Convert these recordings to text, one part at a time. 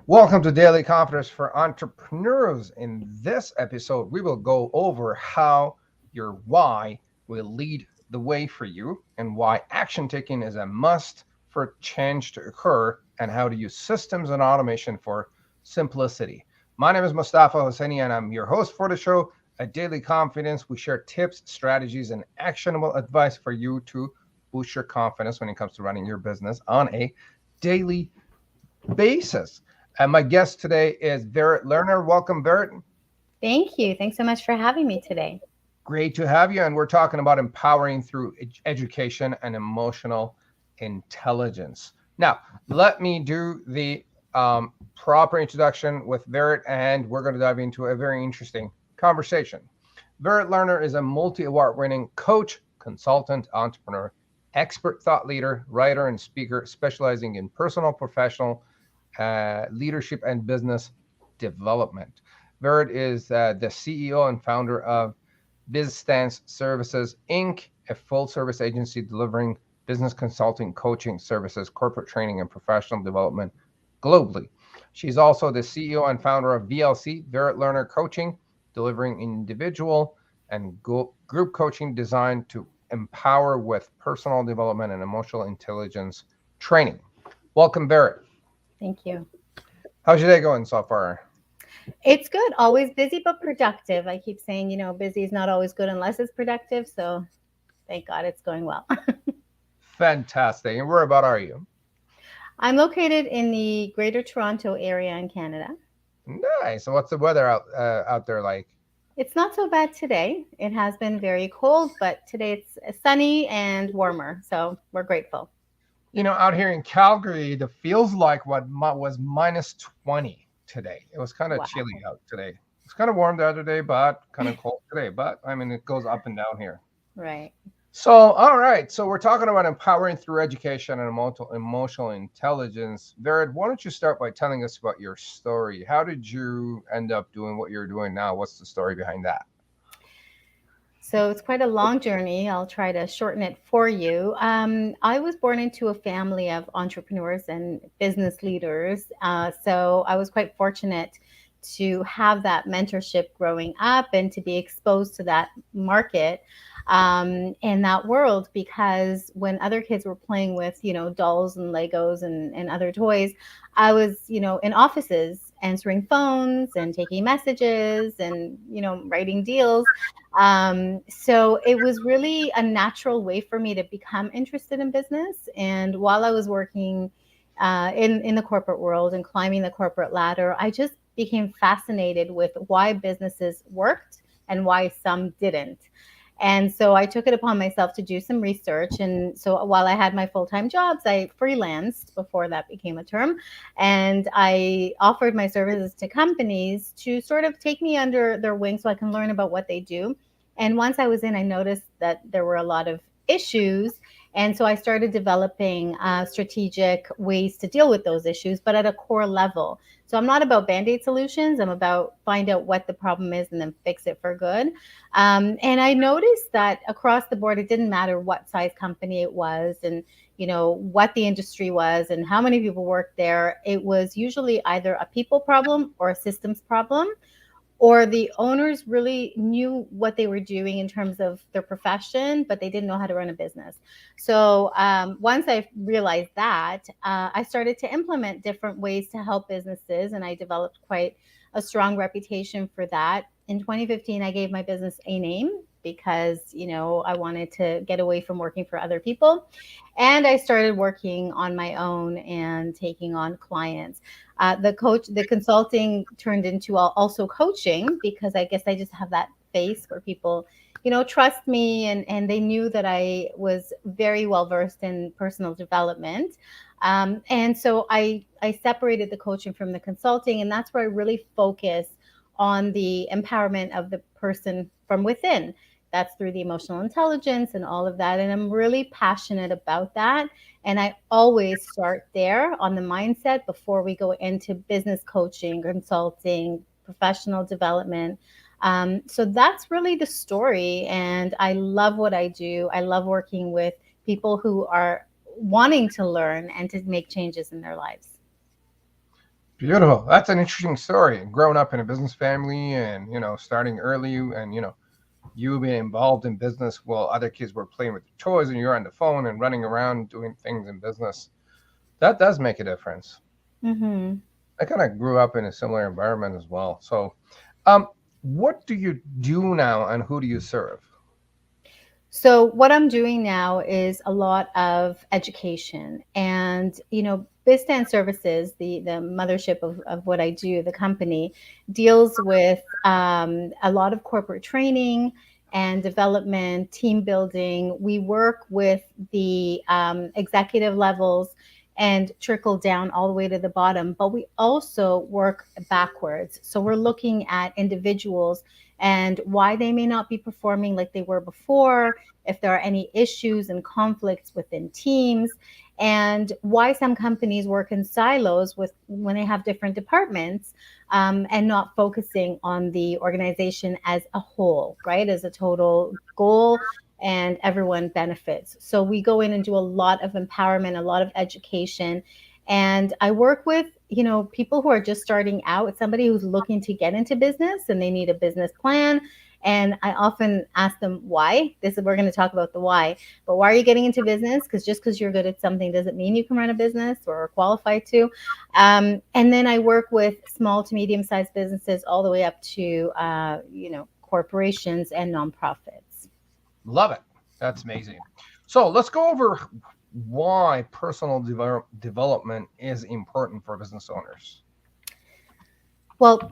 Welcome to Daily Confidence for Entrepreneurs. In this episode, we will go over how your why will lead the way for you and why action taking is a must for change to occur and how to use systems and automation for simplicity. My name is Mustafa Hosseini and I'm your host for the show. At Daily Confidence, we share tips, strategies, and actionable advice for you to boost your confidence when it comes to running your business on a daily basis. And my guest today is Lerner. Welcome, Verit. Thank you. Thanks so much for having me today. Great to have you. And we're talking about empowering through education and emotional intelligence. Now, let me do the proper introduction with Verit, and we're going to dive into a very interesting conversation. Verit Lerner is a multi-award winning coach, consultant, entrepreneur, expert thought leader, writer, and speaker specializing in personal, professional, leadership and business development. Verit is the CEO and founder of Bizstance Services Inc., a full service agency delivering business consulting, coaching services, corporate training, and professional development globally. She's also the CEO and founder of VLC, Lerner Coaching, delivering individual and group coaching designed to empower with personal development and emotional intelligence training. Welcome, Verit. Thank you. How's your day going so far? It's good. Always busy, but productive. I keep saying, busy is not always good unless it's productive. So thank God it's going well. Fantastic. And where about are you? I'm located in the Greater Toronto area in Canada. Nice. So what's the weather out there like? It's not so bad today. It has been very cold, but today it's sunny and warmer. So we're grateful. Out here in Calgary, the feels like what was minus 20 today. It was kind of Wow. chilly out today. It's kind of warm the other day, but kind of cold today. But I mean, it goes up and down here. Right. So, all right. So we're talking about empowering through education and emotional intelligence. Verit, why don't you start by telling us about your story? How did you end up doing what you're doing now? What's the story behind that? So it's quite a long journey. I'll try to shorten it for you. I was born into a family of entrepreneurs and business leaders. So I was quite fortunate to have that mentorship growing up and to be exposed to that market in that world, because when other kids were playing with, dolls and Legos and other toys, I was, in offices answering phones and taking messages and, writing deals. So it was really a natural way for me to become interested in business. And while I was working in the corporate world and climbing the corporate ladder, I just became fascinated with why businesses worked and why some didn't. And so I took it upon myself to do some research. And so while I had my full-time jobs, I freelanced before that became a term. And I offered my services to companies to sort of take me under their wing so I can learn about what they do. And once I was in, I noticed that there were a lot of issues. And so I started developing strategic ways to deal with those issues, but at a core level. So I'm not about band-aid solutions. I'm about find out what the problem is and then fix it for good. And I noticed that across the board, it didn't matter what size company it was and what the industry was and how many people worked there. It was usually either a people problem or a systems problem, or the owners really knew what they were doing in terms of their profession, but they didn't know how to run a business. So once I realized that, I started to implement different ways to help businesses, and I developed quite a strong reputation for that. In 2015, I gave my business a name because, I wanted to get away from working for other people. And I started working on my own and taking on clients. The consulting turned into also coaching, because I guess I just have that face where people, trust me, and they knew that I was very well versed in personal development. And so I separated the coaching from the consulting, and that's where I really focus on the empowerment of the person from within. That's through the emotional intelligence and all of that. And I'm really passionate about that. And I always start there on the mindset before we go into business coaching, consulting, professional development. So that's really the story. And I love what I do. I love working with people who are wanting to learn and to make changes in their lives. Beautiful. That's an interesting story. Growing up in a business family and, starting early and, you being involved in business while other kids were playing with toys and you're on the phone and running around doing things in business. That does make a difference. Hmm. I kind of grew up in a similar environment as well. So, um, what do you do now and who do you serve? So what I'm doing now is a lot of education, and Bizstance Services, the mothership of what I do, the company deals with a lot of corporate training and development, team building. We work with the executive levels and trickle down all the way to the bottom, but we also work backwards. So we're looking at individuals and why they may not be performing like they were before, if there are any issues and conflicts within teams, and why some companies work in silos with when they have different departments, and not focusing on the organization as a whole, right, as a total goal, and everyone benefits. So we go in and do a lot of empowerment, a lot of education. And I work with, people who are just starting out, somebody who's looking to get into business and they need a business plan. And I often ask them why. We're going to talk about the why, but why are you getting into business? Because just because you're good at something doesn't mean you can run a business or are qualified to. And then I work with small to medium sized businesses all the way up to, corporations and nonprofits. Love it. That's amazing. So let's go over why personal development is important for business owners. Well,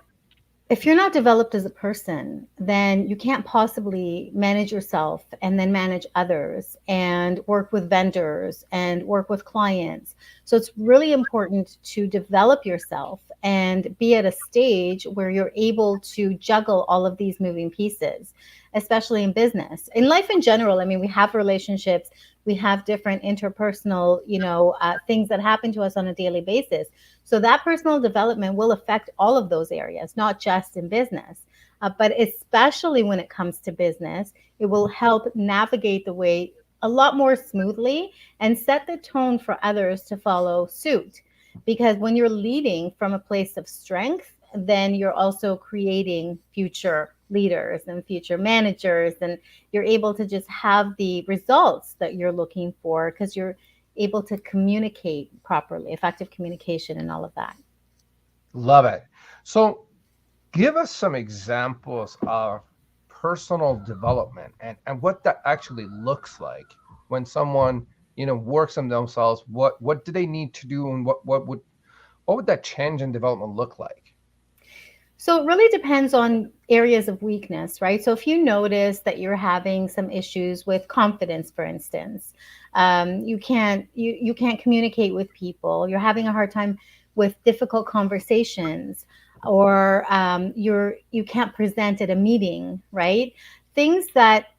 if you're not developed as a person, then you can't possibly manage yourself and then manage others and work with vendors and work with clients. So it's really important to develop yourself and be at a stage where you're able to juggle all of these moving pieces, especially in business. In life in general, I mean, we have relationships, we have different interpersonal, things that happen to us on a daily basis. So that personal development will affect all of those areas, not just in business. But especially when it comes to business, it will help navigate the way a lot more smoothly and set the tone for others to follow suit. Because when you're leading from a place of strength, then you're also creating future leaders and future managers, and you're able to just have the results that you're looking for because you're able to communicate properly, effective communication, and all of that. Love it. So give us some examples of personal development and what that actually looks like when someone, works on themselves. What do they need to do and what would that change in development look like? So it really depends on areas of weakness, right? So if you notice that you're having some issues with confidence, for instance, you can't communicate with people, you're having a hard time with difficult conversations, or you can't present at a meeting, right? Things that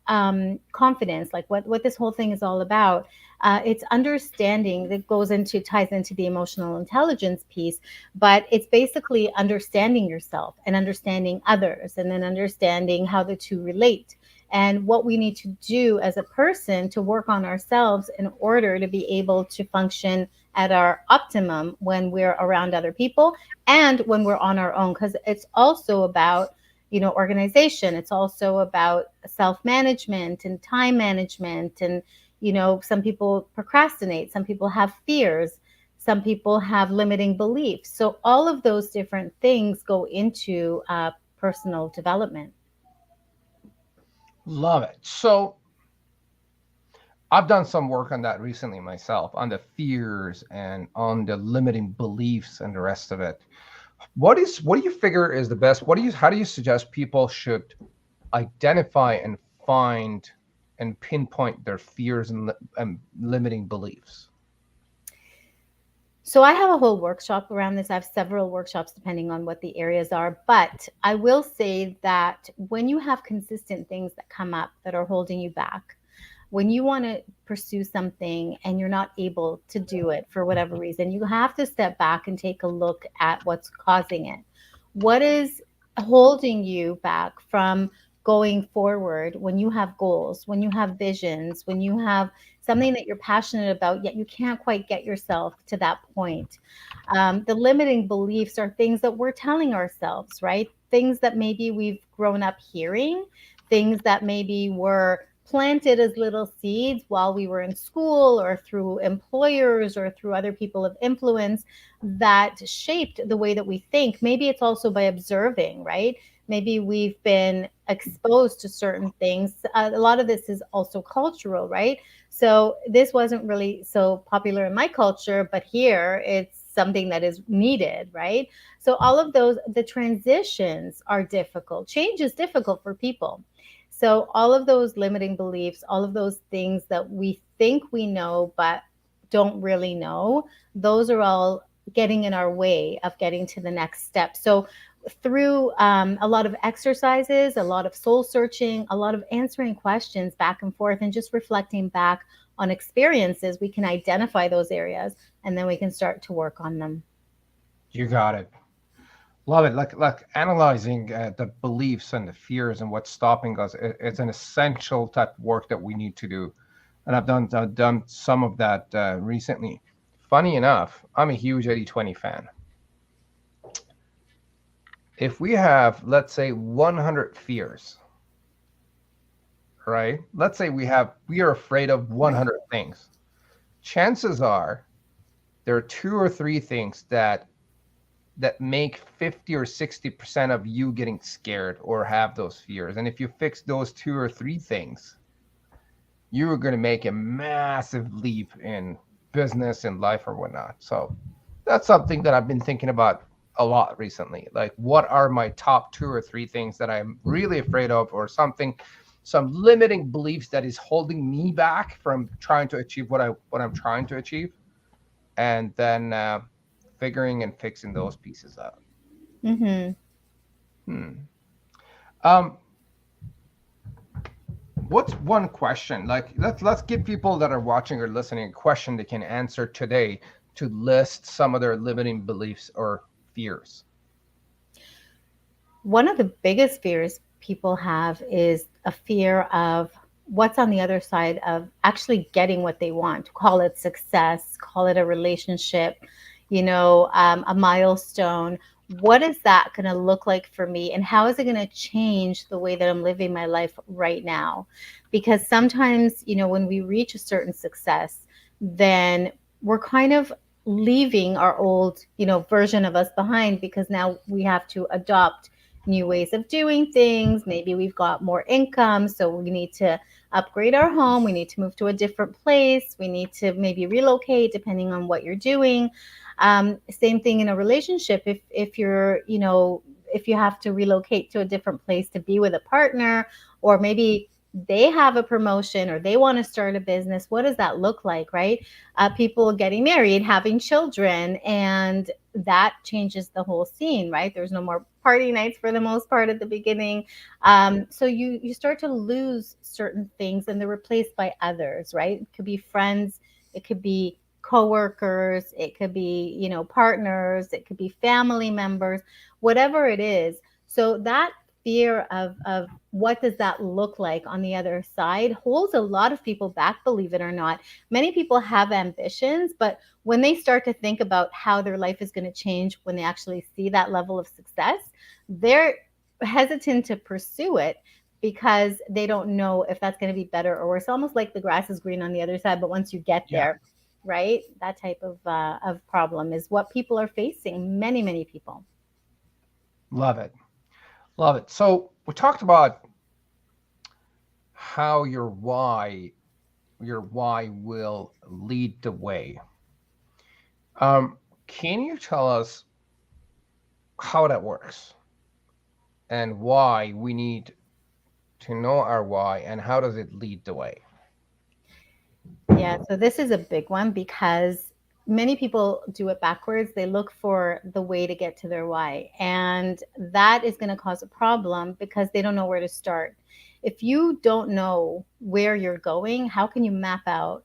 confidence, like what this whole thing is all about. It's understanding that ties into the emotional intelligence piece, but it's basically understanding yourself and understanding others, and then understanding how the two relate and what we need to do as a person to work on ourselves in order to be able to function at our optimum when we're around other people and when we're on our own, because it's also about organization. It's also about self management and time management, and some people procrastinate, some people have fears, some people have limiting beliefs. So all of those different things go into personal development. Love it. So I've done some work on that recently myself, on the fears and on the limiting beliefs and the rest of it. What do you figure is the best? How do you suggest people should identify and find and pinpoint their fears and limiting beliefs? So I have a whole workshop around this. I have several workshops depending on what the areas are. But I will say that when you have consistent things that come up that are holding you back, when you want to pursue something and you're not able to do it for whatever reason, you have to step back and take a look at what's causing it. What is holding you back from going forward when you have goals, when you have visions, when you have something that you're passionate about, yet you can't quite get yourself to that point. The limiting beliefs are things that we're telling ourselves, right? Things that maybe we've grown up hearing, things that maybe were planted as little seeds while we were in school or through employers or through other people of influence that shaped the way that we think. Maybe it's also by observing, right? Maybe we've been exposed to certain things. A lot of this is also cultural, right? So this wasn't really so popular in my culture, but here it's something that is needed, right? So all of those, the transitions are difficult. Change is difficult for people. So all of those limiting beliefs, all of those things that we think we know but don't really know, those are all getting in our way of getting to the next step. So through a lot of exercises, a lot of soul searching, a lot of answering questions back and forth, and just reflecting back on experiences, we can identify those areas and then we can start to work on them. You got it. Love it. Like analyzing the beliefs and the fears and what's stopping us. It's an essential type of work that we need to do, and I've done some of that recently. Funny enough, I'm a huge 80/20 fan. If we have, let's say, 100 fears, right? Let's say we are afraid of Right. 100 things. Chances are there are two or three things that make 50 or 60% of you getting scared or have those fears. And if you fix those two or three things, you are going to make a massive leap in business and life or whatnot. So that's something that I've been thinking about a lot recently. Like, what are my top two or three things that I'm really afraid of, or something, some limiting beliefs that is holding me back from trying to achieve what I'm trying to achieve, and then figuring and fixing those pieces out. Mm-hmm. Hmm. Um, what's one question? Like, let's give people that are watching or listening a question they can answer today to list some of their limiting beliefs or fears. One of the biggest fears people have is a fear of what's on the other side of actually getting what they want. Call it success, call it a relationship, a milestone. What is that going to look like for me? And how is it going to change the way that I'm living my life right now? Because sometimes, when we reach a certain success, then we're kind of leaving our old, version of us behind because now we have to adopt new ways of doing things. Maybe we've got more income, so we need to upgrade our home. We need to move to a different place. We need to maybe relocate, depending on what you're doing. Same thing in a relationship. If you're, if you have to relocate to a different place to be with a partner, or maybe they have a promotion or they want to start a business, what does that look like, right? People getting married, having children, and that changes the whole scene, right? There's no more party nights for the most part at the beginning. So you start to lose certain things and they're replaced by others, right? It could be friends, it could be coworkers, it could be, partners, it could be family members, whatever it is. So that fear of what does that look like on the other side holds a lot of people back, believe it or not. Many people have ambitions, but when they start to think about how their life is going to change when they actually see that level of success, they're hesitant to pursue it because they don't know if that's going to be better or worse. Almost like the grass is green on the other side, but once you get Yeah, there, right? That type of problem is what people are facing. Many, many people. love it. Love it. So we talked about how your why will lead the way. Can you tell us how that works and why we need to know our why, and how does it lead the way? Yeah, so this is a big one because many people do it backwards. They look for the way to get to their why, and that is going to cause a problem because they don't know where to start. If you don't know where you're going, how can you map out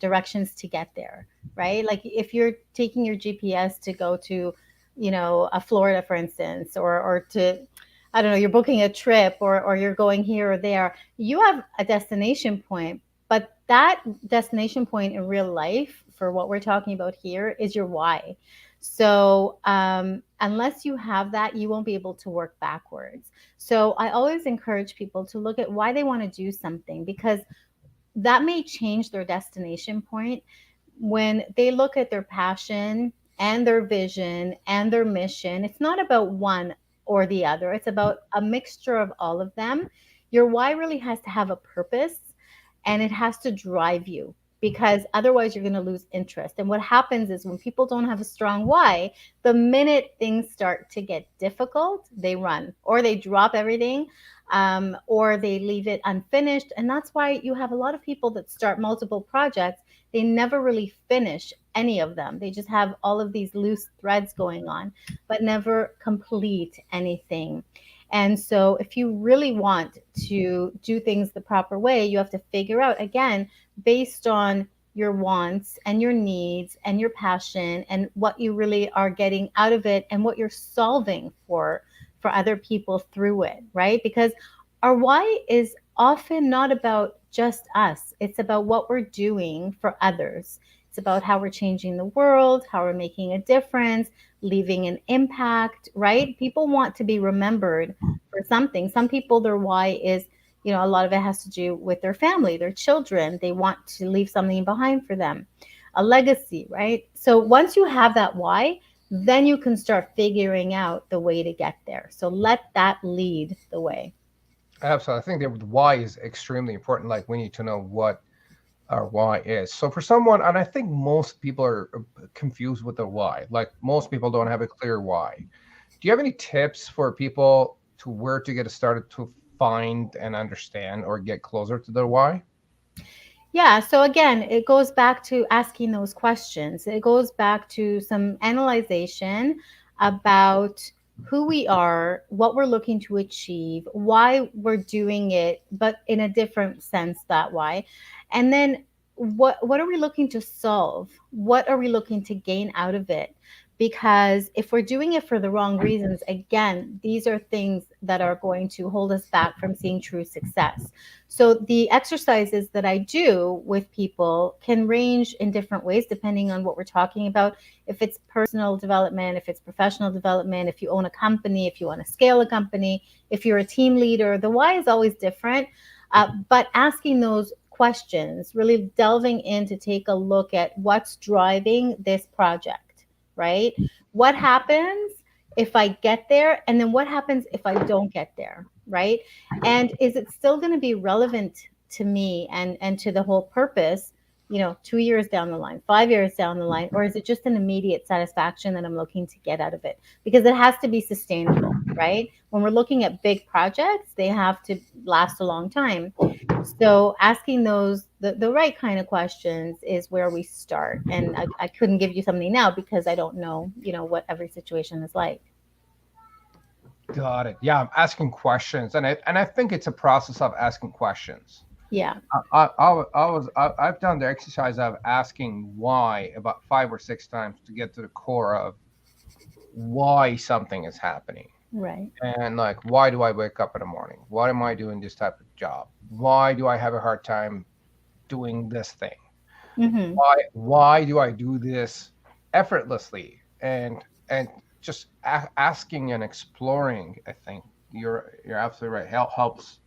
directions to get there, right? Like if you're taking your GPS to go to, a Florida, for instance, or to, I don't know, you're booking a trip or you're going here or there, you have a destination point, but that destination point in real life for what we're talking about here is your why. So unless you have that, you won't be able to work backwards. So I always encourage people to look at why they want to do something, because that may change their destination point when they look at their passion and their vision and their mission. It's not about one or the other, it's about a mixture of all of them. Your why really has to have a purpose, and it has to drive you, because otherwise you're going to lose interest. And what happens is when people don't have a strong why, the minute things start to get difficult, they run or they drop everything, or they leave it unfinished. And that's why you have a lot of people that start multiple projects. They never really finish any of them. They just have all of these loose threads going on, but never complete anything. And so, if you really want to do things the proper way, you have to figure out, again, based on your wants and your needs and your passion and what you really are getting out of it and what you're solving for other people through it, right? Because our why is often not about just us. It's about what we're doing for others. It's about how we're changing the world, how we're making a difference, leaving an impact, right? People want to be remembered for something. Some people, their why is, a lot of it has to do with their family, their children. They want to leave something behind for them, a legacy, right? So once you have that why, then you can start figuring out the way to get there. So let that lead the way. Absolutely. I think the why is extremely important. Like we need to know what our why is. So for someone, and I think most people are confused with the why. Like most people don't have a clear why. Do you have any tips for people to where to get started to find and understand or get closer to their why? Yeah, so again, it goes back to asking those questions. It goes back to some analyzation about who we are, what we're looking to achieve, why we're doing it, but in a different sense that why. And then what are we looking to solve? What are we looking to gain out of it? Because if we're doing it for the wrong reasons, again, these are things that are going to hold us back from seeing true success. So the exercises that I do with people can range in different ways depending on what we're talking about. If it's personal development, if it's professional development, if you own a company, if you want to scale a company, if you're a team leader, the why is always different. But asking those questions, really delving in to take a look at what's driving this project, right? What happens if I get there? And then what happens if I don't get there, right? And is it still going to be relevant to me and to the whole purpose, 2 years down the line, 5 years down the line? Or is it just an immediate satisfaction that I'm looking to get out of it? Because it has to be sustainable, right? When we're looking at big projects, they have to last a long time. So asking the right kind of questions is where we start. And I couldn't give you something now because I don't know, what every situation is like. Got it. Yeah, I'm asking questions, and I think it's a process of asking questions. Yeah. I've done the exercise of asking why about 5 or 6 times to get to the core of why something is happening. Right. And like, why do I wake up in the morning? Why am I doing this type of job? Why do I have a hard time doing this thing? Mm-hmm. Why do I do this effortlessly? And just asking and exploring, I think you're absolutely right. Helps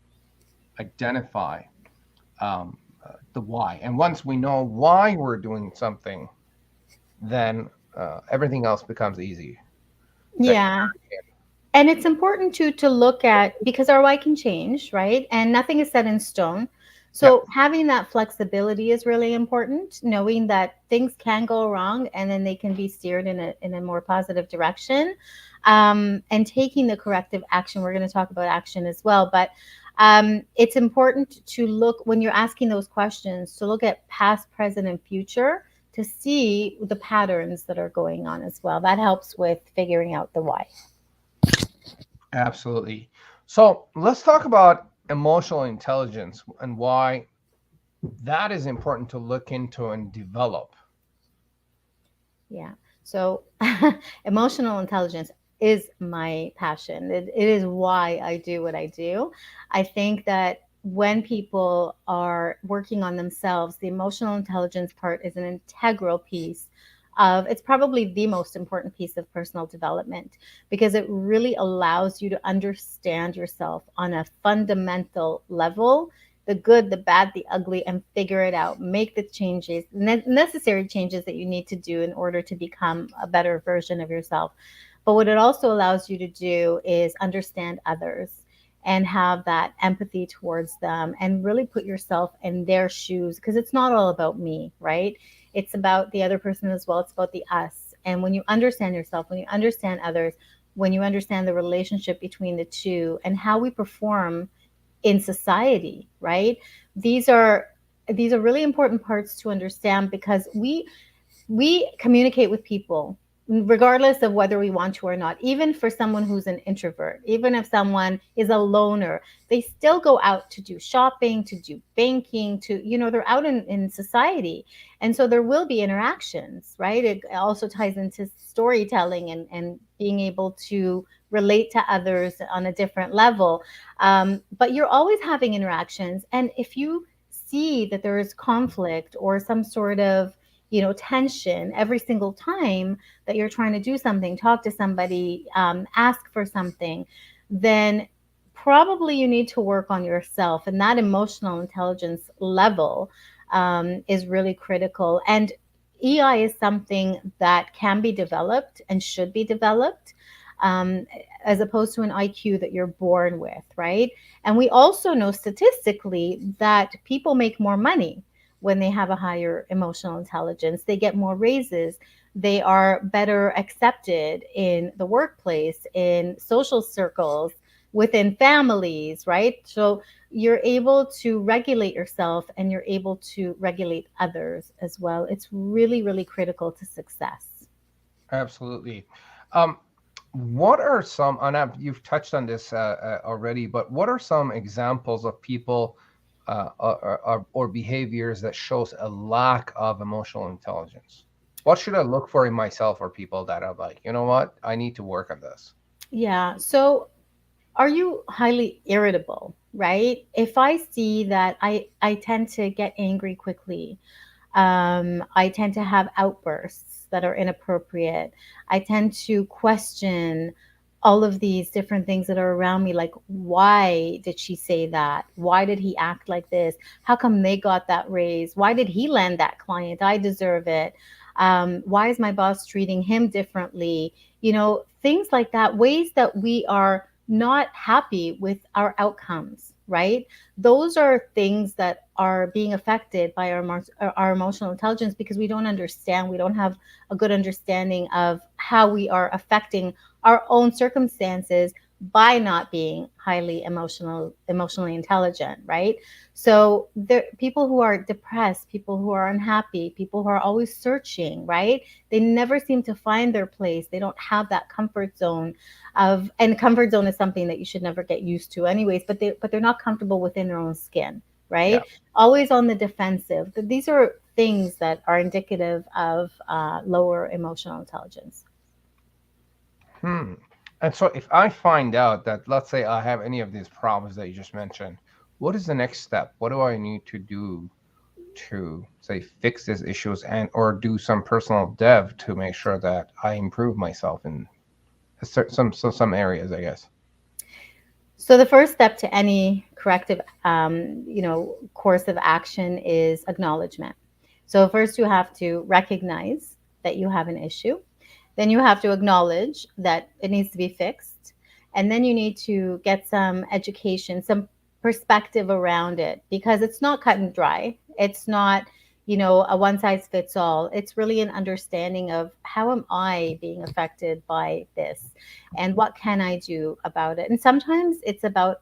identify the why. And once we know why we're doing something, then everything else becomes easy. To, Yeah. And it's important to look at, because our why can change, right? And nothing is set in stone. yeah, So having that flexibility is really important, knowing that things can go wrong and then they can be steered in a more positive direction. And taking the corrective action. We're going to talk about action as well, but it's important to look, when you're asking those questions, to look at past, present, and future to see the patterns that are going on as well. That helps with figuring out the why. absolutely. So let's talk about emotional intelligence and why that is important to look into and develop. Yeah. So emotional intelligence is my passion. It is why I do what I do. I think that when people are working on themselves, the emotional intelligence part is an integral piece of, it's probably the most important piece of personal development, because it really allows you to understand yourself on a fundamental level, the good, the bad, the ugly, and figure it out, make the changes, necessary changes that you need to do in order to become a better version of yourself. But what it also allows you to do is understand others and have that empathy towards them and really put yourself in their shoes, because it's not all about me, right? It's about the other person as well. It's about the us. And when you understand yourself, when you understand others, when you understand the relationship between the two and how we perform in society, right? These are these are really important parts to understand, because we communicate with people regardless of whether we want to or not. Even for someone who's an introvert, even if someone is a loner, they still go out to do shopping, to do banking, to, they're out in society. And so there will be interactions, right? It also ties into storytelling and being able to relate to others on a different level. But you're always having interactions. And if you see that there is conflict or some sort of tension every single time that you're trying to do something, talk to somebody, ask for something, then probably you need to work on yourself. And that emotional intelligence level is really critical. And EI is something that can be developed and should be developed, um, as opposed to an IQ that you're born with, right? And we also know statistically that people make more money when they have a higher emotional intelligence. They get more raises. They are better accepted in the workplace, in social circles, within families, right? So you're able to regulate yourself and you're able to regulate others as well. It's really, really critical to success. Absolutely. Um, what are some, and you've touched on this already, but what are some examples of people or behaviors that shows a lack of emotional intelligence? What should I look for in myself or people that are like, you know what, I need to work on this? Yeah. So are you highly irritable, right? If I see that I tend to get angry quickly, I tend to have outbursts that are inappropriate. I tend to question all of these different things that are around me, like, why did she say that? Why did he act like this? How come they got that raise? Why did he land that client? I deserve it. Why is my boss treating him differently? Things like that, ways that we are not happy with our outcomes, right? Those are things that are being affected by our emotional intelligence, because we don't understand, we don't have a good understanding of how we are affecting our own circumstances by not being highly emotionally intelligent, right? So there people who are depressed, people who are unhappy, people who are always searching, right? They never seem to find their place. They don't have that comfort zone and comfort zone is something that you should never get used to anyways, but they're not comfortable within their own skin, Yeah. right? Always on the defensive. These are things that are indicative of lower emotional intelligence. Hmm. And so if I find out that, let's say I have any of these problems that you just mentioned, what is the next step? What do I need to do to say fix these issues and or do some personal dev to make sure that I improve myself in some areas, I guess. So the first step to any corrective, course of action is acknowledgement. So first you have to recognize that you have an issue. Then you have to acknowledge that it needs to be fixed. And then you need to get some education, some perspective around it, because it's not cut and dry. It's not, a one size fits all. It's really an understanding of, how am I being affected by this? And what can I do about it? And sometimes it's about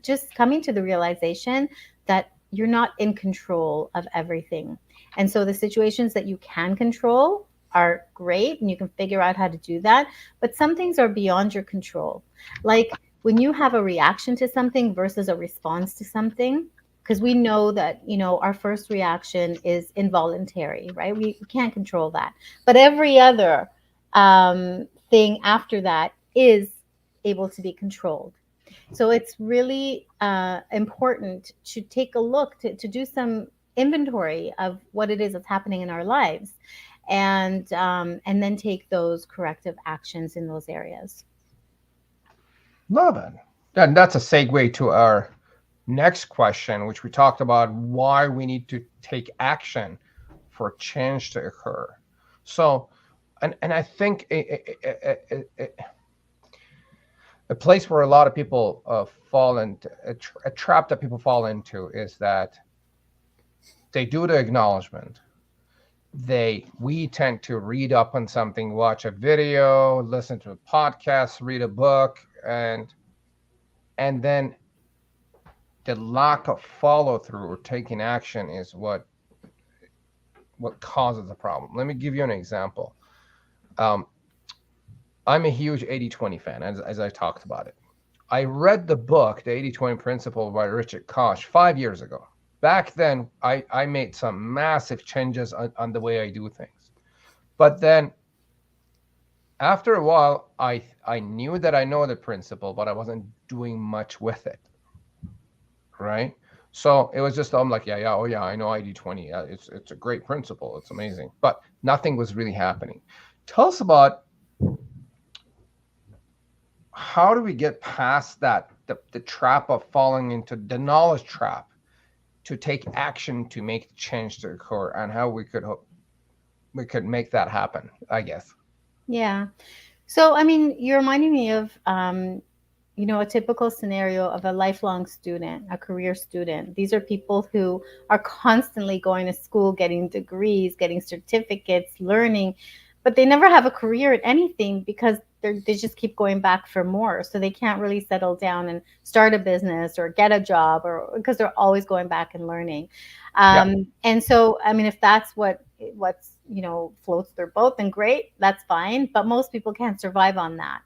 just coming to the realization that you're not in control of everything. And so the situations that you can control are great and you can figure out how to do that. But some things are beyond your control. Like when you have a reaction to something versus a response to something, because we know that, our first reaction is involuntary, right? We can't control that. But every other thing after that is able to be controlled. So it's really important to take a look, to do some inventory of what it is that's happening in our lives, and then take those corrective actions in those areas. Love it. And that's a segue to our next question, which we talked about why we need to take action for change to occur. So, and I think a place where a lot of people fall into a trap that people fall into is that they do the acknowledgement. We tend to read up on something, watch a video, listen to a podcast, read a book, and then the lack of follow through or taking action is what causes the problem. Let me give you an example. Um, I'm a huge 80/20 fan, as I talked about it. I read the book, The 80/20 Principle by Richard Koch, 5 years ago. Back then, I made some massive changes on the way I do things. But then after a while, I knew that I know the principle, but I wasn't doing much with it. Right. So it was just, I'm like, yeah, oh yeah, I know 80/20. Yeah, it's a great principle. It's amazing. But nothing was really happening. Tell us about how do we get past that, the trap of falling into the knowledge trap to take action to make the change to occur, and how we could make that happen, I guess. Yeah. So, I mean, you're reminding me of, a typical scenario of a lifelong student, a career student. These are people who are constantly going to school, getting degrees, getting certificates, learning, but they never have a career in anything because they just keep going back for more. So they can't really settle down and start a business or get a job, or because they're always going back and learning. Yeah. And so, I mean, if that's what's floats their boat, then great, that's fine. But most people can't survive on that.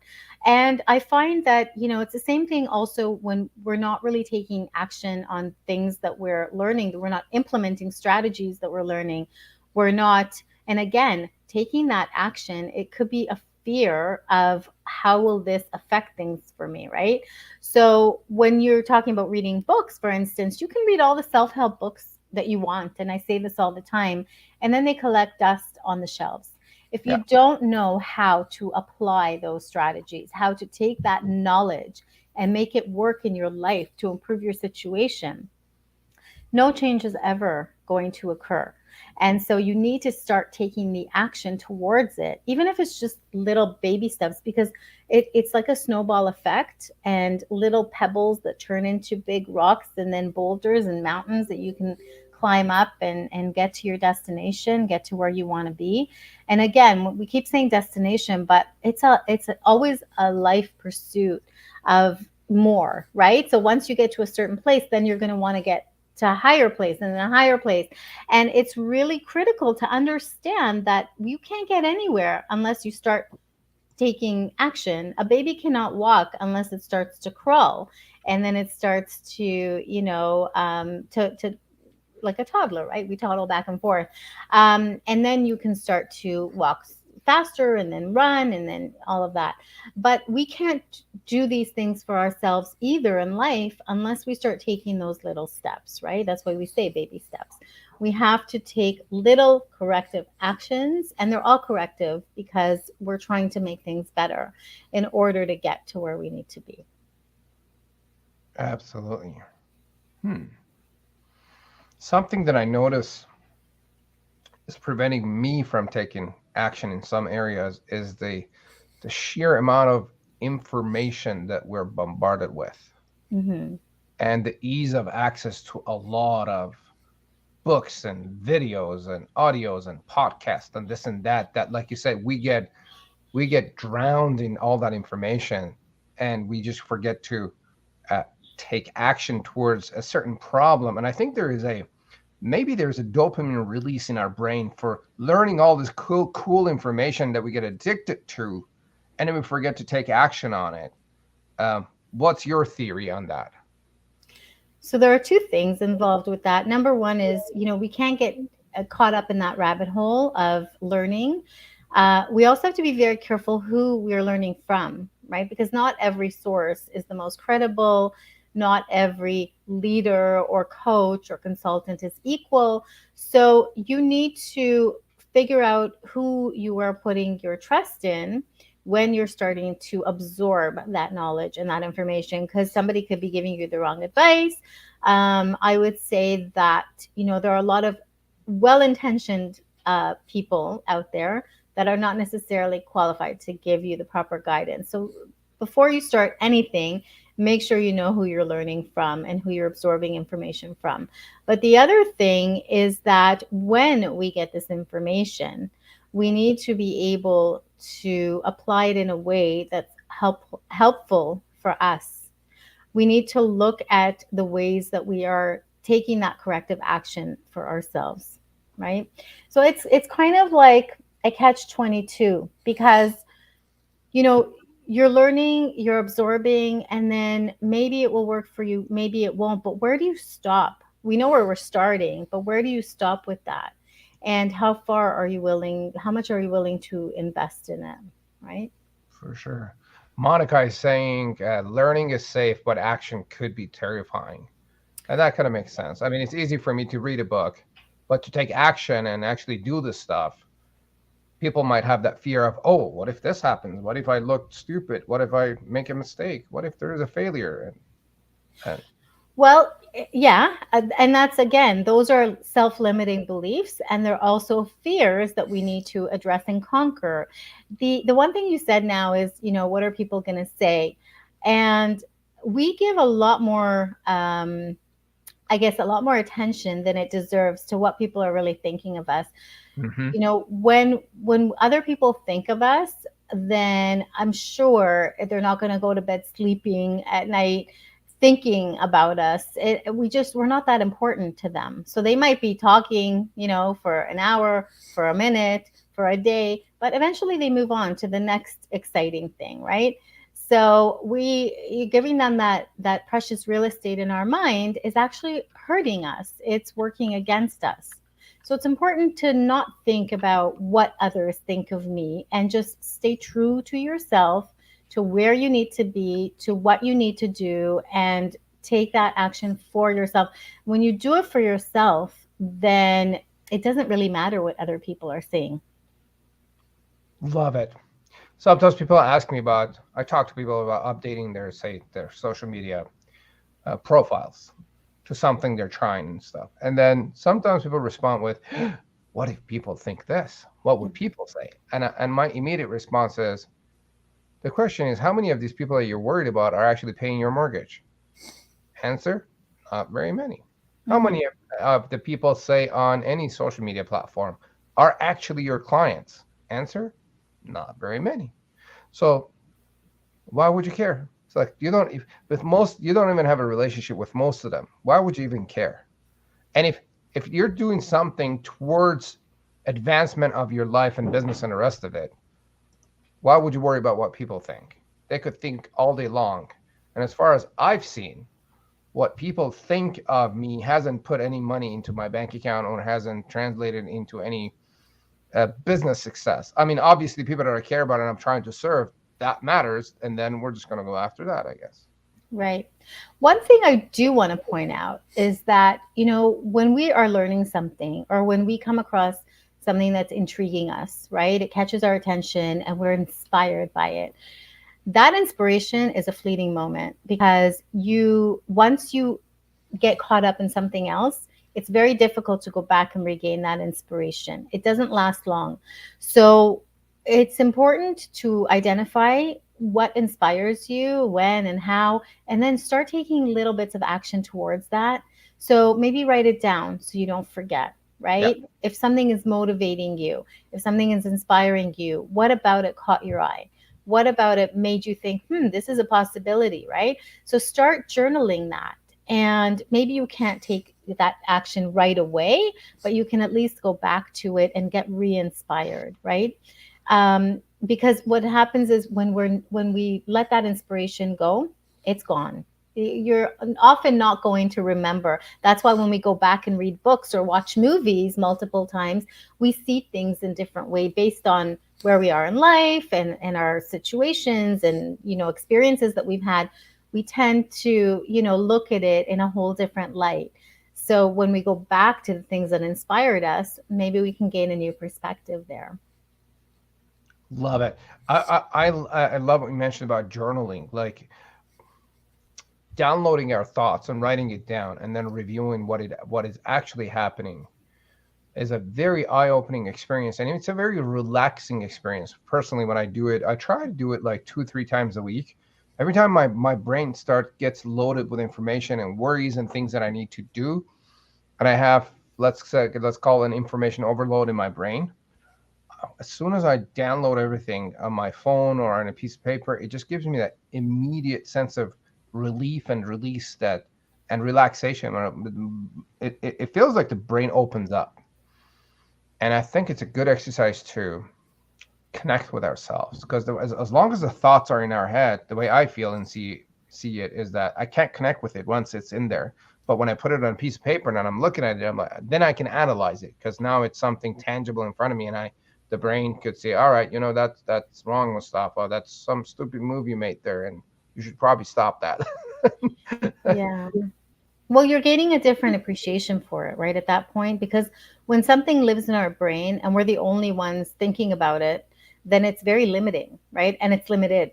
And I find that, it's the same thing also when we're not really taking action on things that we're learning, that we're not implementing strategies that we're learning. We're not, and again, taking that action, it could be a fear of how will this affect things for me, right? So when you're talking about reading books, for instance, you can read all the self-help books that you want. And I say this all the time, and then they collect dust on the shelves. If Yeah. you don't know how to apply those strategies, how to take that knowledge and make it work in your life to improve your situation, no change is ever going to occur. And so you need to start taking the action towards it, even if it's just little baby steps, because it's like a snowball effect, and little pebbles that turn into big rocks, and then boulders and mountains that you can climb up and get to your destination, get to where you want to be. And again, we keep saying destination, but always a life pursuit of more, right? So once you get to a certain place, then you're going to want to get to a higher place and then a higher place. And it's really critical to understand that you can't get anywhere unless you start taking action. A baby cannot walk unless it starts to crawl. And then it starts to, to like a toddler, right? We toddle back and forth. And then you can start to walk faster and then run and then all of that. But we can't do these things for ourselves either in life unless we start taking those little steps, right? That's why we say baby steps. We have to take little corrective actions, and they're all corrective because we're trying to make things better in order to get to where we need to be. Absolutely. Hmm. Something that I notice is preventing me from taking action in some areas is the sheer amount of information that we're bombarded with, Mm-hmm. and the ease of access to a lot of books and videos and audios and podcasts and this and that, like you said, we get drowned in all that information, and we just forget to uh, take action towards a certain problem. And I think maybe there's a dopamine release in our brain for learning all this cool information that we get addicted to, and then we forget to take action on it. What's your theory on that? So there are two things involved with that. Number one is, we can't get caught up in that rabbit hole of learning We also have to be very careful who we're learning from, right? Because not every source is the most credible. Not every leader or coach or consultant is equal. So you need to figure out who you are putting your trust in when you're starting to absorb that knowledge and that information, because somebody could be giving you the wrong advice. I would say that, there are a lot of well-intentioned people out there that are not necessarily qualified to give you the proper guidance. So before you start anything, make sure you know who you're learning from and who you're absorbing information from. But the other thing is that when we get this information, we need to be able to apply it in a way that's helpful for us. We need to look at the ways that we are taking that corrective action for ourselves, right? So it's kind of like a catch 22, because you know you're learning, you're absorbing, and then maybe it will work for you, maybe it won't. But where do you stop? We know where we're starting, but where do you stop with that? And how much are you willing to invest in it, right? For sure. Monica is saying learning is safe, but action could be terrifying. And that kind of makes sense. I mean, it's easy for me to read a book, but to take action and actually do this stuff, people might have that fear of, oh, what if this happens? What if I look stupid? What if I make a mistake? What if there is a failure? And Well, yeah, and that's, again, those are self-limiting beliefs, and they're also fears that we need to address and conquer. The one thing you said now is, what are people going to say? And we give a lot more, I guess, a lot more attention than it deserves to what people are really thinking of us. mhm. When other people think of us, then I'm sure they're not going to go to bed sleeping at night thinking about us. We're not that important to them. So they might be talking, for an hour, for a minute, for a day, but eventually they move on to the next exciting thing, right? So we giving them that precious real estate in our mind is actually hurting us. It's working against us. So it's important to not think about what others think of me and just stay true to yourself, to where you need to be, to what you need to do, and take that action for yourself. When you do it for yourself, then it doesn't really matter what other people are saying. Love it. Sometimes people ask me about, I talk to people about updating their, say, their social media profiles to something they're trying and stuff. And then sometimes people respond with, what if people think this? What would people say? And my immediate response is, the question is, how many of these people that you're worried about are actually paying your mortgage? Answer, not very many. How Mhm. many of the people, say, on any social media platform are actually your clients? Answer, not very many. So why would you care? It's like you don't even have a relationship with most of them. Why would you even care? And if you're doing something towards advancement of your life and business and the rest of it, why would you worry about what people think? They could think all day long. And as far as I've seen, what people think of me hasn't put any money into my bank account or hasn't translated into any business success. I mean, obviously, people that I care about and I'm trying to serve, that matters. And then we're just going to go after that, I guess. Right. One thing I do want to point out is that, when we are learning something or when we come across something that's intriguing us, right? It catches our attention and we're inspired by it. That inspiration is a fleeting moment, because once you get caught up in something else, it's very difficult to go back and regain that inspiration. It doesn't last long. So it's important to identify what inspires you, when and how, and then start taking little bits of action towards that. So maybe write it down so you don't forget, Yeah. right? If something is motivating you, if something is inspiring you, what about it caught your eye? What about it made you think, this is a possibility, right? So start journaling that. And maybe you can't take that action right away, but you can at least go back to it and get re-inspired, right? Because what happens is when we let that inspiration go, it's gone. You're often not going to remember. That's why when we go back and read books or watch movies multiple times, we see things in different way based on where we are in life and our situations and, experiences that we've had, we tend to, look at it in a whole different light. So when we go back to the things that inspired us, maybe we can gain a new perspective there. Love it. I love what you mentioned about journaling, like downloading our thoughts and writing it down and then reviewing what is actually happening is a very eye-opening experience, and it's a very relaxing experience. Personally, when I do it, I try to do it like 2 or 3 times a week. Every time my brain gets loaded with information and worries and things that I need to do, and I have, let's call it an information overload in my brain. As soon as I download everything on my phone or on a piece of paper, it just gives me that immediate sense of relief and release, that and relaxation. It feels like the brain opens up. And I think it's a good exercise to connect with ourselves, because as long as the thoughts are in our head, the way I feel and see it is that I can't connect with it once it's in there. But when I put it on a piece of paper and I'm looking at it, I'm like, then I can analyze it, because now it's something tangible in front of me, and the brain could say, all right, that's wrong, Mustafa. That's some stupid move you made there, and you should probably stop that. Yeah. Well, you're gaining a different appreciation for it, right, at that point, because when something lives in our brain and we're the only ones thinking about it, then it's very limiting, right? And it's limited.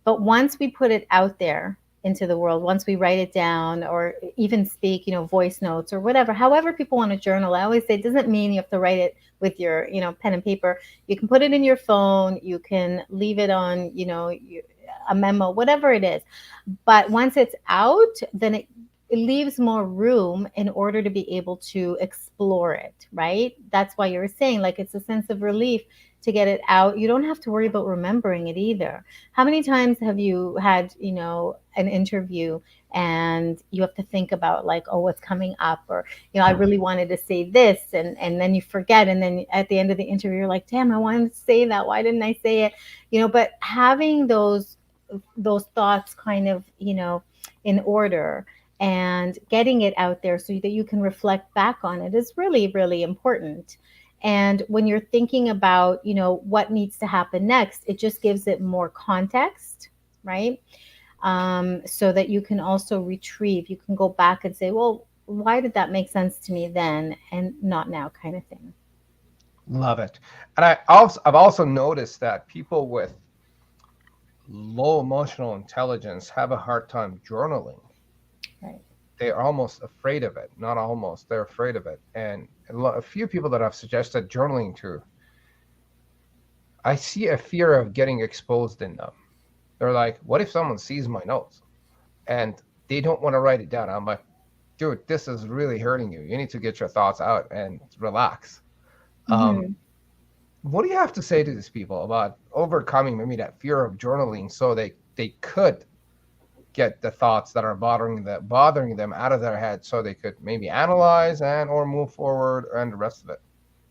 But once we put it out there into the world, once we write it down or even speak, voice notes or whatever, however people want to journal, I always say it doesn't mean you have to write it with your, pen and paper. You can put it in your phone, you can leave it on, a memo, whatever it is. But once it's out, then it leaves more room in order to be able to explore it, right? That's why you were saying, like, it's a sense of relief to get it out. You don't have to worry about remembering it either. How many times have you had, an interview and you have to think about, like, oh, what's coming up, or, I really wanted to say this, and then you forget, and then at the end of the interview you're like, damn, I wanted to say that, why didn't I say it? But having those thoughts kind of, in order and getting it out there so that you can reflect back on it is really, really important. And when you're thinking about, what needs to happen next, it just gives it more context, right? So that you can also retrieve, you can go back and say, well, why did that make sense to me then and not now, kind of thing. Love it. And I've also noticed that people with low emotional intelligence have a hard time journaling. Right. They're almost afraid of it. Not almost, they're afraid of it. And a few people that I've suggested journaling to, I see a fear of getting exposed in them. They're like, what if someone sees my notes? And they don't want to write it down. I'm like, dude, this is really hurting you. You need to get your thoughts out and relax. Um, Mm-hmm. what do you have to say to these people about overcoming maybe that fear of journaling, so they could get the thoughts that are bothering them out of their head, so they could maybe analyze and or move forward and the rest of it?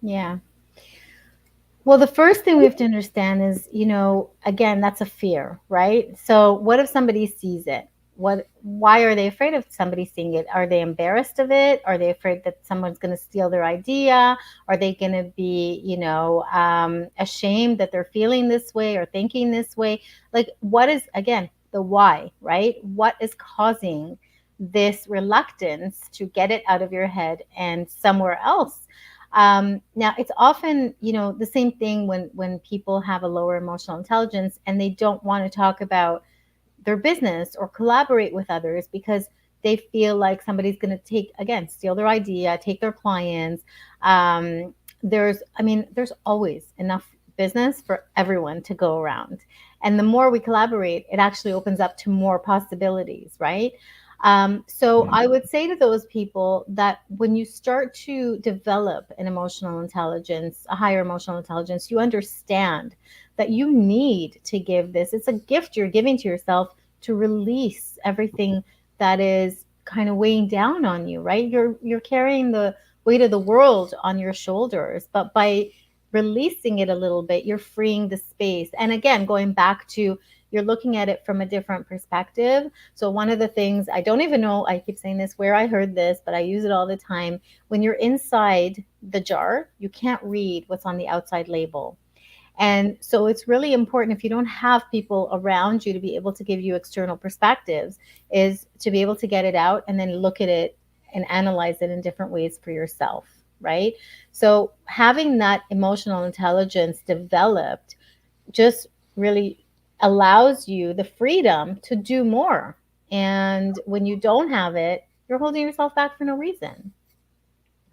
Yeah. Well, the first thing we have to understand is, again, that's a fear, right? So, what if somebody sees it? Why are they afraid of somebody seeing it? Are they embarrassed of it? Are they afraid that someone's going to steal their idea? Are they going to be, ashamed that they're feeling this way or thinking this way? Like, what is, again, the why, right? What is causing this reluctance to get it out of your head and somewhere else? Now, it's often, the same thing when people have a lower emotional intelligence and they don't want to talk about their business or collaborate with others because they feel like somebody's going to steal their idea, take their clients. There's always enough business for everyone to go around. And the more we collaborate, it actually opens up to more possibilities, right? So I would say to those people that when you start to develop an emotional intelligence, a higher emotional intelligence, you understand that you need to give this. It's a gift you're giving to yourself to release everything that is kind of weighing down on you, right? You're carrying the weight of the world on your shoulders, but by releasing it a little bit, you're freeing the space. And again, going back to, you're looking at it from a different perspective. So one of the things, I don't even know, I keep saying this where I heard this, but I use it all the time. When you're inside the jar, you can't read what's on the outside label. And so it's really important, if you don't have people around you to be able to give you external perspectives, is to be able to get it out and then look at it and analyze it in different ways for yourself, right? So having that emotional intelligence developed just really allows you the freedom to do more. And when you don't have it, you're holding yourself back for no reason.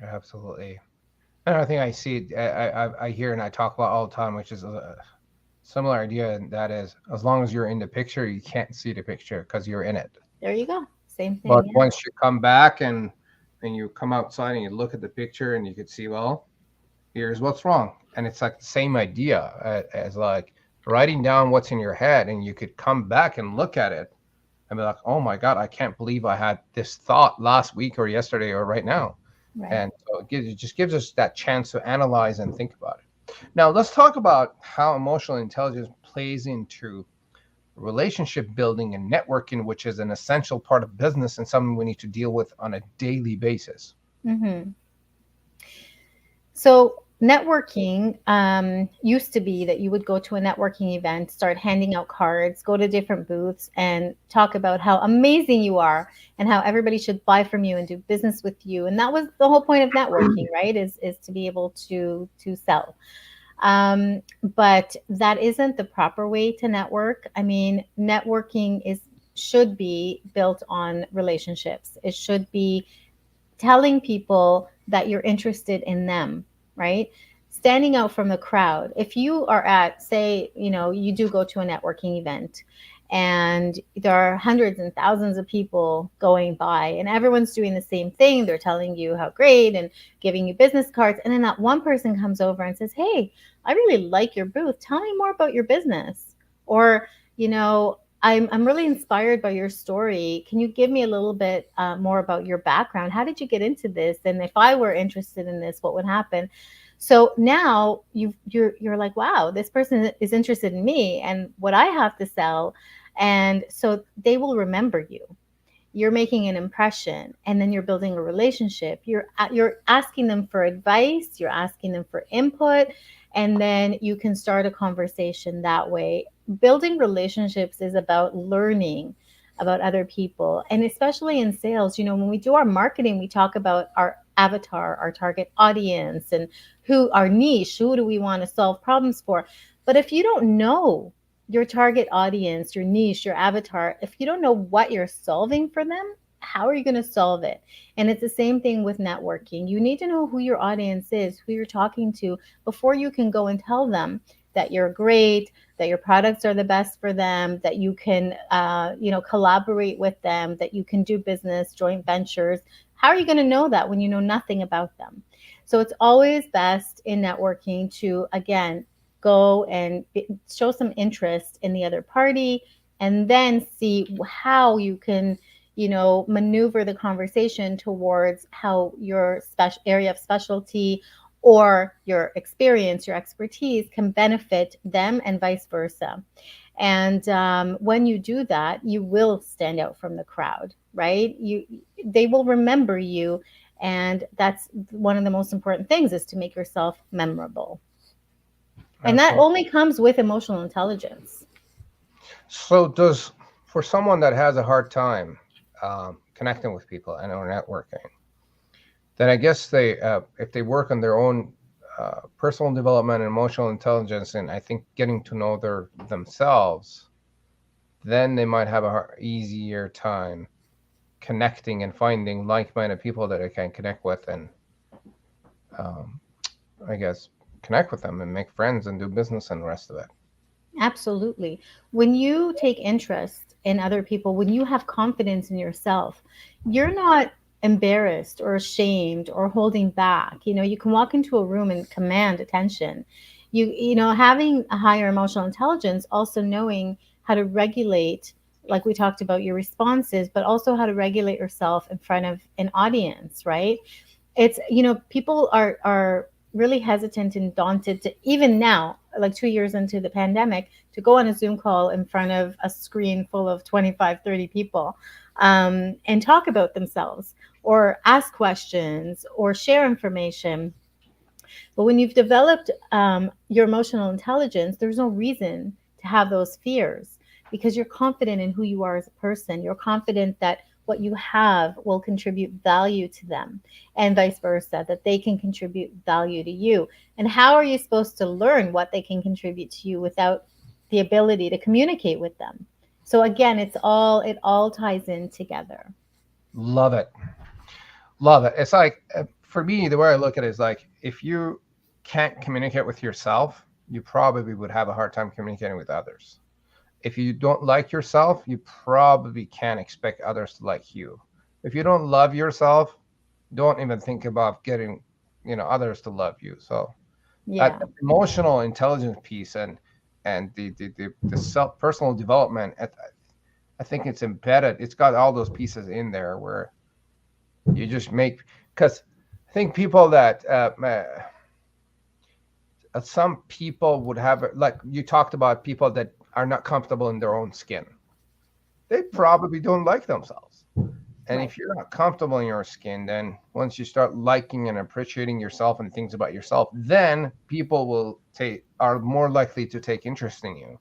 Absolutely. Another thing I see, I hear and I talk about all the time, which is a similar idea, and that is, as long as you're in the picture, you can't see the picture because you're in it. There you go. Same thing. But Yeah. once you come back and you come outside and you look at the picture and you could see, well, here's what's wrong. And it's like the same idea as like writing down what's in your head, and you could come back and look at it and be like, oh my God, I can't believe I had this thought last week or yesterday or right now. Right. And so it just gives us that chance to analyze and think about it. Now, let's talk about how emotional intelligence plays into relationship building and networking, which is an essential part of business and something we need to deal with on a daily basis. Mm-hmm. So networking used to be that you would go to a networking event, start handing out cards, go to different booths, and talk about how amazing you are and how everybody should buy from you and do business with you. And that was the whole point of networking, right? Is to be able to sell. But that isn't the proper way to network. I mean, networking is should be built on relationships. It should be telling people that you're interested in them, right? Standing out from the crowd. If you are at, say, you do go to a networking event and there are hundreds and thousands of people going by and everyone's doing the same thing. They're telling you how great and giving you business cards. And then that one person comes over and says, hey, I really like your booth. Tell me more about your business. Or, I'm really inspired by your story. Can you give me a little bit more about your background? How did you get into this? And if I were interested in this, what would happen? So now you're like, wow, this person is interested in me and what I have to sell. And so they will remember you. You're making an impression, and then you're building a relationship. You're asking them for advice, you're asking them for input, and then you can start a conversation that way. Building relationships is about learning about other people, and especially in sales, when we do our marketing, we talk about our avatar, our target audience, and who our niche, who do we want to solve problems for. But if you don't know your target audience, your niche, your avatar, if you don't know what you're solving for them, how are you going to solve it? And it's the same thing with networking. You need to know who your audience is, who you're talking to, before you can go and tell them that you're great, that your products are the best for them, that you can, collaborate with them, that you can do business, joint ventures. How are you going to know that when you know nothing about them? So it's always best in networking to, again, go and show some interest in the other party, and then see how you can maneuver the conversation towards how your special area of specialty or your experience, your expertise can benefit them, and vice versa. And when you do that, you will stand out from the crowd, right? They will remember you, and that's one of the most important things, is to make yourself memorable. And that Absolutely. only comes with emotional intelligence. So for someone that has a hard time connecting with people and or networking, then I guess if they work on their own personal development and emotional intelligence, and I think getting to know themselves, then they might have a easier time connecting and finding like-minded people that they can connect with, and um, I guess connect with them and make friends and do business and the rest of it. Absolutely. When you take interest in other people, when you have confidence in yourself, you're not embarrassed or ashamed or holding back. You can walk into a room and command attention. Having a higher emotional intelligence, also knowing how to regulate, like we talked about, your responses, but also how to regulate yourself in front of an audience, right? It's, people are really hesitant and daunted to, even now, like 2 years into the pandemic, to go on a Zoom call in front of a screen full of 25, 30 people, and talk about themselves or ask questions or share information. But when you've developed your emotional intelligence, there's no reason to have those fears because you're confident in who you are as a person. You're confident that what you have will contribute value to them and vice versa, that they can contribute value to you. And how are you supposed to learn what they can contribute to you without the ability to communicate with them? So again, it all ties in together. Love it. Love it. It's like, for me, the way I look at it is like, if you can't communicate with yourself, you probably would have a hard time communicating with others. If you don't like yourself, you probably can't expect others to like you. If you don't love yourself, don't even think about getting, others to love you. So that Yeah. emotional intelligence piece and the self personal development, I think it's embedded. It's got all those pieces in there where you just make, because I think people that some people would have, like you talked about, people that are not comfortable in their own skin. They probably don't like themselves. And Right. if you're not comfortable in your skin, then once you start liking and appreciating yourself and things about yourself, then people are more likely to take interest in you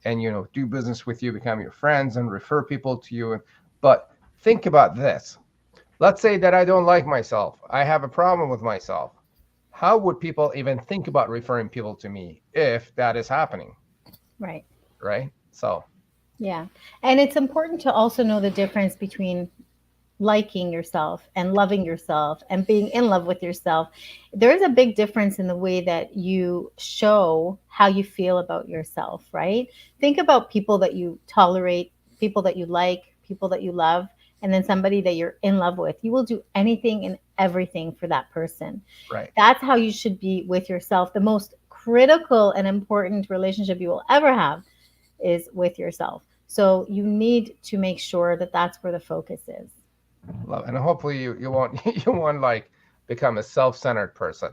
and do business with you, become your friends, and refer people to you. But think about this. Let's say that I don't like myself. I have a problem with myself. How would people even think about referring people to me if that is happening? Right. Right? So, Yeah. And it's important to also know the difference between liking yourself and loving yourself and being in love with yourself. There's a big difference in the way that you show how you feel about yourself, right? Think about people that you tolerate, people that you like, people that you love, and then somebody that you're in love with. You will do anything and everything for that person. right. That's how you should be with yourself. The most critical and important relationship you will ever have is with yourself. So you need to make sure that that's where the focus is. Love, and hopefully you won't you won't like become a self-centered person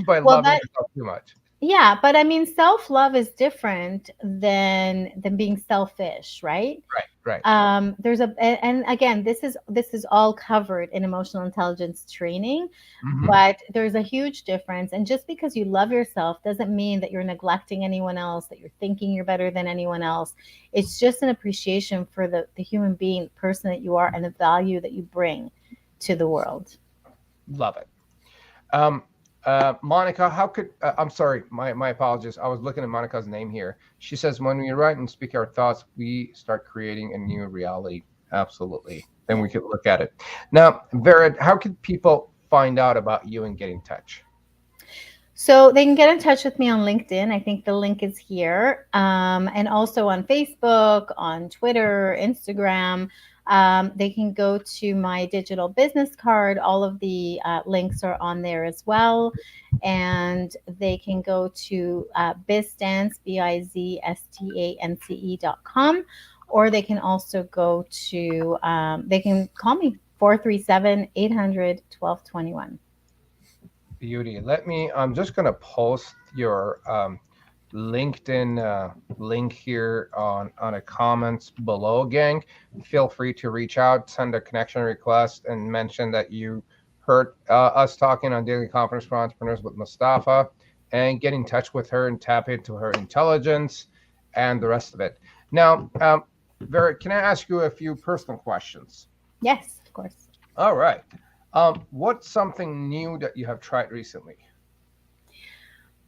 by Well, loving that yourself too much. yeah, but I mean, self-love is different than being selfish, right? Right, right. There's and again, this is all covered in emotional intelligence training, Hmm. but there's a huge difference. And just because you love yourself doesn't mean that you're neglecting anyone else, that you're thinking you're better than anyone else. It's just an appreciation for the human being, the person that you are, and the value that you bring to the world. Love it. Um, Monica, how could I'm sorry, my apologies. I was looking at Monica's name here. She says, when we write and speak our thoughts, we start creating a new reality. Absolutely. Then Yeah. we could look at it. Now, Vera, how can people find out about you and get in touch? So they can get in touch with me on LinkedIn. I think the link is here. And also on Facebook, on Twitter, Instagram. They can go to my digital business card. All of the links are on there as well. And they can go to Bizstance, BIZSTANCE.com. Or they can also go to, they can call me 437 800 1221. Beauty. I'm just going to post your LinkedIn link here on a comments below, gang. Feel free to reach out, send a connection request, and mention that you heard us talking on Daily Conference for Entrepreneurs with Mustafa, and get in touch with her and tap into her intelligence and the rest of it. Now, Vera, can I ask you a few personal questions? Yes, of course. All right. What's something new that you have tried recently?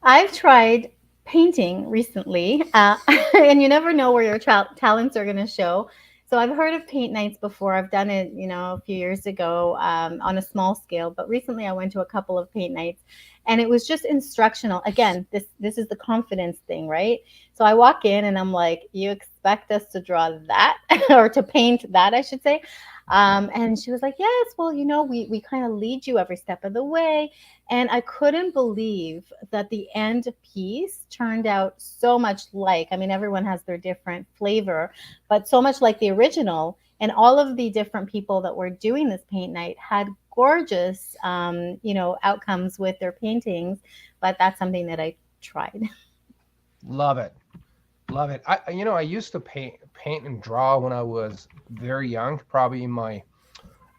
I've tried painting recently, and you never know where your talents are going to show. So I've heard of paint nights before. I've done it, a few years ago on a small scale. But recently, I went to a couple of paint nights, and it was just instructional. Again, this is the confidence thing, right? So I walk in, and I'm like, "You expect us to draw that, or to paint that, I should say?" And she was like, "Yes, well, we kind of lead you every step of the way." And I couldn't believe that the end piece turned out so much like, I mean, everyone has their different flavor, but so much like the original. And all of the different people that were doing this paint night had gorgeous, outcomes with their paintings. But that's something that I tried. Love it. Love it. I used to paint and draw when I was very young, probably in my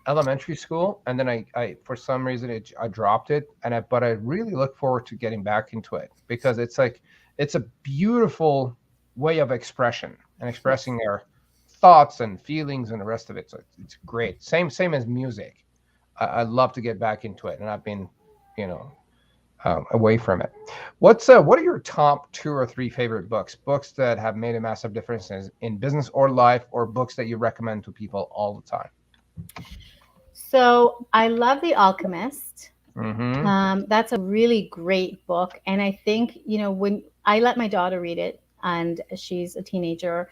elementary school, and then I for some reason I dropped it, but I really look forward to getting back into it because it's like it's a beautiful way of expression and Yes. expressing their thoughts and feelings and the rest of it. So it's great. Same as music. I love to get back into it, and I've been, you know, away from it. What are your top two or three favorite books? Books that have made a massive difference in business or life, or books that you recommend to people all the time? So I love The Alchemist. Mm-hmm. That's a really great book. And I think, when I let my daughter read it, and she's a teenager,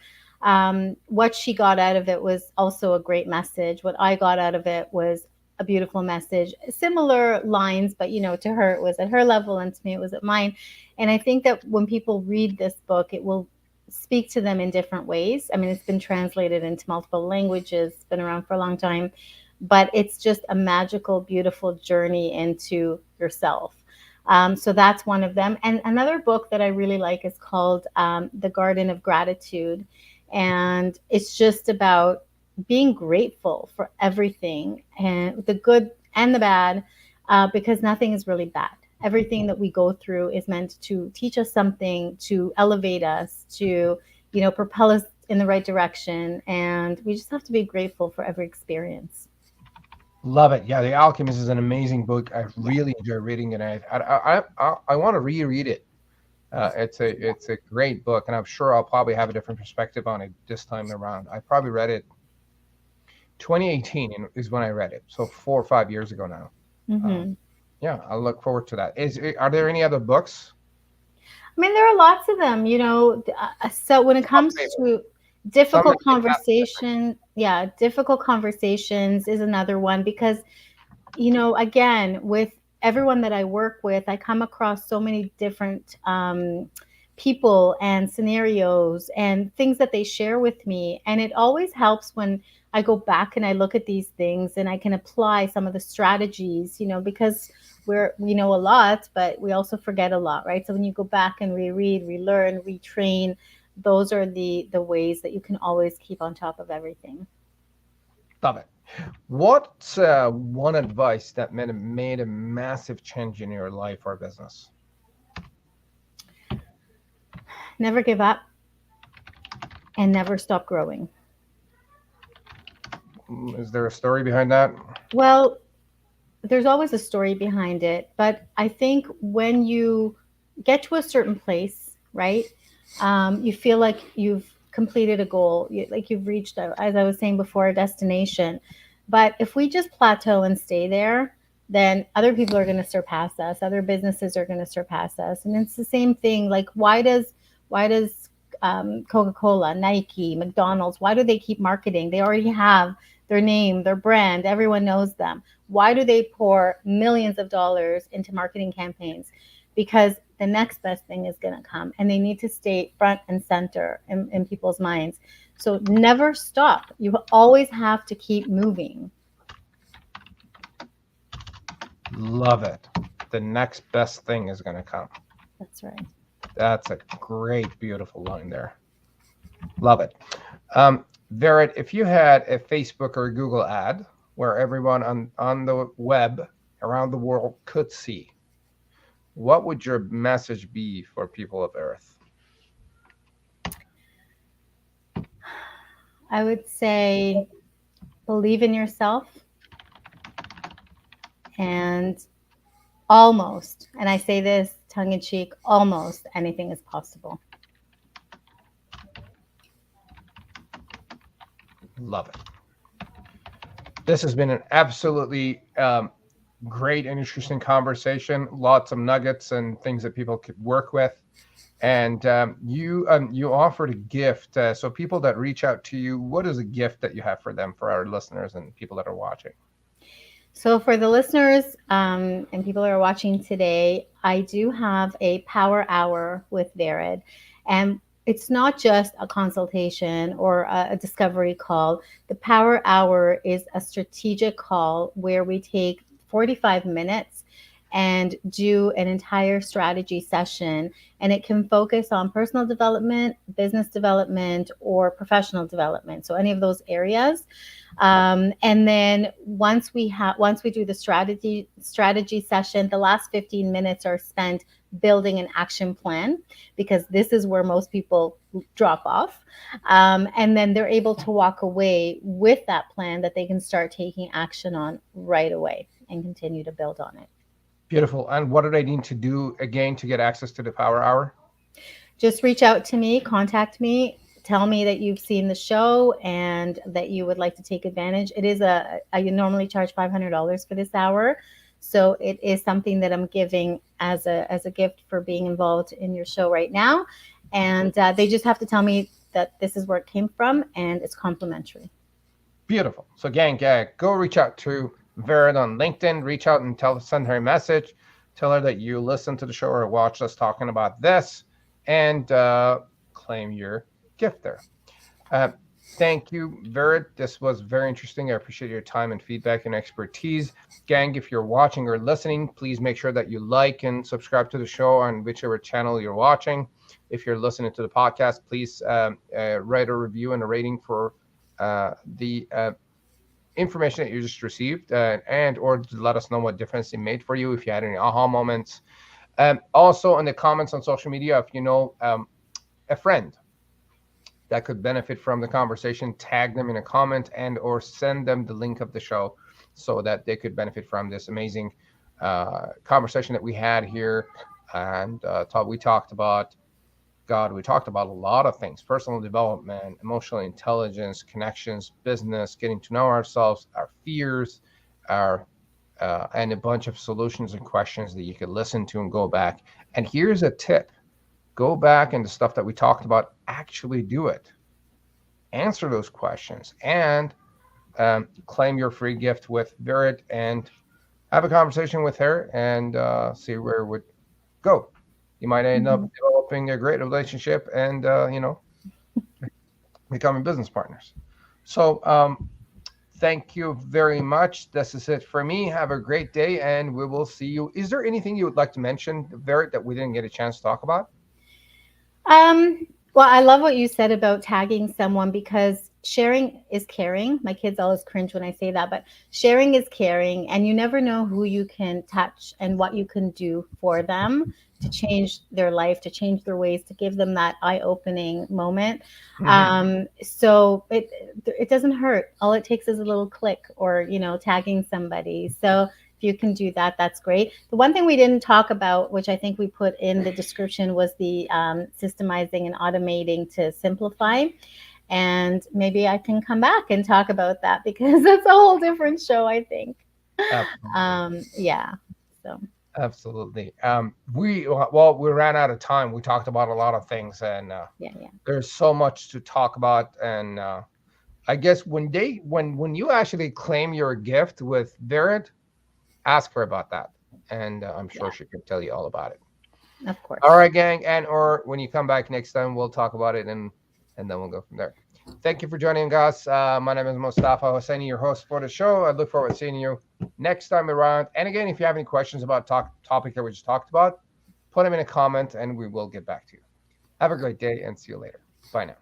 what she got out of it was also a great message. What I got out of it was a beautiful message, similar lines, but to her, it was at her level, and to me, it was at mine. And I think that when people read this book, it will speak to them in different ways. I mean, it's been translated into multiple languages, it's been around for a long time, but it's just a magical, beautiful journey into yourself. So that's one of them. And another book that I really like is called The Garden of Gratitude. And it's just about being grateful for everything, and the good and the bad, because nothing is really bad. Everything that we go through is meant to teach us something, to elevate us, to, propel us in the right direction. And we just have to be grateful for every experience. Love it. Yeah, The Alchemist is an amazing book. I Yeah. really enjoy reading it. I want to reread it. It's a great book, and I'm sure I'll probably have a different perspective on it this time around. I probably read it 2018 is when I read it, so 4 or 5 years ago now. Um, Hmm. yeah, I'll look forward to that. Are there any other books? I mean, there are lots of them, so when it Top comes favorite. to Some that difficult make massive difference. conversation, yeah, difficult conversations is another one, because again, with everyone that I work with, I come across so many different people and scenarios and things that they share with me. And it always helps when I go back and I look at these things and I can apply some of the strategies, because we know a lot, but we also forget a lot, right? So when you go back and reread, relearn, retrain, those are the ways that you can always keep on top of everything. Love it. What's one advice that made a massive change in your life or business? Never give up and never stop growing. Is there a story behind that? Well, there's always a story behind it, but I think when you get to a certain place, right, you feel like you've completed a goal, like you've reached, as I was saying before, a destination. But if we just plateau and stay there, then other people are going to surpass us, other businesses are going to surpass us. And it's the same thing. Like, why does Coca-Cola, Nike, McDonald's, why do they keep marketing? They already have their name, their brand, everyone knows them. Why do they pour millions of dollars into marketing campaigns? Because the next best thing is going to come, and they need to stay front and center in people's minds. So never stop. You always have to keep moving. Love it. The next best thing is going to come. That's right. That's a great, beautiful line there. Love it. Verit, if you had a Facebook or a Google ad where everyone on the web around the world could see, what would your message be for people of Earth? I would say believe in yourself, and almost, and I say this tongue in cheek, almost anything is possible. Love it. This has been an absolutely great and interesting conversation. Lots of nuggets and things that people could work with. And you offered a gift. So people that reach out to you, what is a gift that you have for them, for our listeners and people that are watching? So, for the listeners and people that are watching today, I do have a power hour with Vered. And it's not just a consultation or a discovery call. The power hour is a strategic call where we take 45 minutes and do an entire strategy session. And it can focus on personal development, business development, or professional development. So any of those areas. And then once we do the strategy session, the last 15 minutes are spent building an action plan, because this is where most people drop off. And then they're able to walk away with that plan that they can start taking action on right away and continue to build on it. Beautiful. And what do they need to do again to get access to the Power Hour? Just reach out to me, contact me, tell me that you've seen the show and that you would like to take advantage. It is I normally charge $500 for this hour. So it is something that I'm giving as a gift for being involved in your show right now. And they just have to tell me that this is where it came from, and it's complimentary. Beautiful. So gang, go reach out to Vered on LinkedIn, reach out and send her a message. Tell her that you listened to the show or watched us talking about this, and claim your gift there. Thank you, Vered. This was very interesting. I appreciate your time and feedback and expertise. Gang, if you're watching or listening, please make sure that you like and subscribe to the show on whichever channel you're watching. If you're listening to the podcast, please write a review and a rating for the information that you just received, and or let us know what difference it made for you, if you had any aha moments. Also, in the comments on social media, if you know a friend that could benefit from the conversation, tag them in a comment and or send them the link of the show so that they could benefit from this amazing conversation that we had here. And we talked about a lot of things: personal development, emotional intelligence, connections, business, getting to know ourselves, our fears, and a bunch of solutions and questions that you could listen to and go back. And here's a tip: go back and the stuff that we talked about, actually do it. Answer those questions and claim your free gift with Vered and have a conversation with her and see where it would go. You might end up developing a great relationship and, becoming business partners. So thank you very much. This is it for me. Have a great day and we will see you. Is there anything you would like to mention, Vered, that we didn't get a chance to talk about? Well, I love what you said about tagging someone, because sharing is caring. My kids always cringe when I say that, but sharing is caring, and you never know who you can touch and what you can do for them to change their life, to change their ways, to give them that eye-opening moment. So it doesn't hurt. All it takes is a little click or, tagging somebody. So if you can do that, that's great. The one thing we didn't talk about, which I think we put in the description, was the systemizing and automating to simplify. And maybe I can come back and talk about that, because that's a whole different show, I think. Yeah. So. Absolutely. We ran out of time. We talked about a lot of things, and there's so much to talk about. And I guess when you actually claim your gift with Vered, ask her about that, and I'm sure she can tell you all about it. Of course. All right, gang, and or when you come back next time, we'll talk about it, and then we'll go from there. Thank you for joining us. My name is Mustafa Hosseini, your host for the show. I look forward to seeing you next time around. And again, if you have any questions about topic that we just talked about, put them in a comment and we will get back to you. Have a great day and see you later. Bye now.